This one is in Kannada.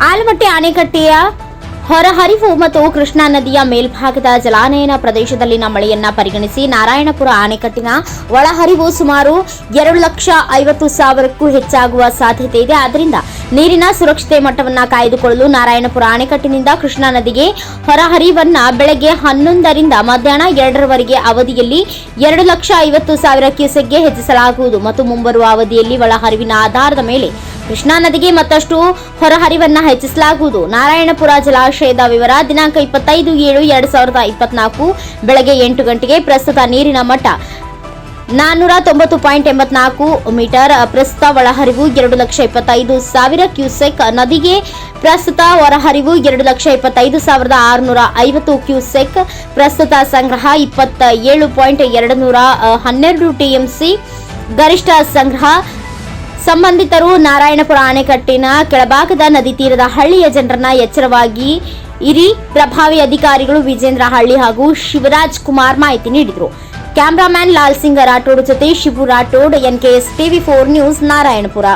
ಆಲಮಟ್ಟಿ ಅಣೆಕಟ್ಟೆಯ ಹೊರಹರಿವು ಮತ್ತು ಕೃಷ್ಣಾ ನದಿಯ ಮೇಲ್ಭಾಗದ ಜಲಾನಯನ ಪ್ರದೇಶದಲ್ಲಿನ ಮಳೆಯನ್ನ ಪರಿಗಣಿಸಿ ನಾರಾಯಣಪುರ ಅಣೆಕಟ್ಟಿನ ಒಳಹರಿವು ಸುಮಾರು 2,50,000ಕ್ಕೂ ಹೆಚ್ಚಾಗುವ ಸಾಧ್ಯತೆ ಇದೆ. ಆದ್ದರಿಂದ ನೀರಿನ ಸುರಕ್ಷತೆ ಮಟ್ಟವನ್ನು ಕಾಯ್ದುಕೊಳ್ಳಲು ನಾರಾಯಣಪುರ ಅಣೆಕಟ್ಟಿನಿಂದ ಕೃಷ್ಣಾ ನದಿಗೆ ಹೊರಹರಿವನ್ನ ಬೆಳಗ್ಗೆ 11ರಿಂದ ಮಧ್ಯಾಹ್ನ 2ರವರೆಗೆ ಅವಧಿಯಲ್ಲಿ 2,50,000 ಕ್ಯೂಸೆಕ್ಗೆ ಹೆಚ್ಚಿಸಲಾಗುವುದು ಮತ್ತು ಮುಂಬರುವ ಅವಧಿಯಲ್ಲಿ ಒಳಹರಿವಿನ ಆಧಾರದ ಮೇಲೆ ಕೃಷ್ಣಾ ನದಿಗೆ ಮತ್ತಷ್ಟು ಹೊರಹರಿವನ್ನ ಹೆಚ್ಚಿಸಲಾಗುವುದು. ನಾರಾಯಣಪುರ ಜಲಾಶಯದ ವಿವರ ದಿನಾಂಕ 25/7/2024 ಬೆಳಗ್ಗೆ 8 ಗಂಟೆಗೆ ಪ್ರಸ್ತುತ ನೀರಿನ ಮಟ್ಟ 490.84 ಮೀಟರ್. ಪ್ರಸ್ತುತ ಒಳಹರಿವು 2,25,000 ಕ್ಯೂಸೆಕ್. ನದಿಗೆ ಪ್ರಸ್ತುತ ಹೊರಹರಿವು 2,25,650 ಕ್ಯೂಸೆಕ್. ಪ್ರಸ್ತುತ ಸಂಗ್ರಹ 27.212 ಟಿಎಂಸಿ. ಗರಿಷ್ಠ ಸಂಗ್ರಹ. ಸಂಬಂಧಿತರು ನಾರಾಯಣಪುರ ಅಣೆಕಟ್ಟಿನ ಕೆಳಭಾಗದ ನದಿ ತೀರದ ಹಳ್ಳಿಯ ಜನರನ್ನ ಎಚ್ಚರವಾಗಿ ಇರಿ. ಪ್ರಭಾವಿ ಅಧಿಕಾರಿಗಳು ವಿಜೇಂದ್ರ ಹಳ್ಳಿ ಹಾಗೂ ಶಿವರಾಜ್ ಕುಮಾರ್ ಮಾಹಿತಿ ನೀಡಿದರು. ಕ್ಯಾಮರಾಮ್ಯಾನ್ ಲಾಲ್ ಸಿಂಗ್ ರಾಠೋಡ್ ಜೊತೆ Shivu Rathod, NKS TV4 news, Narayanapura.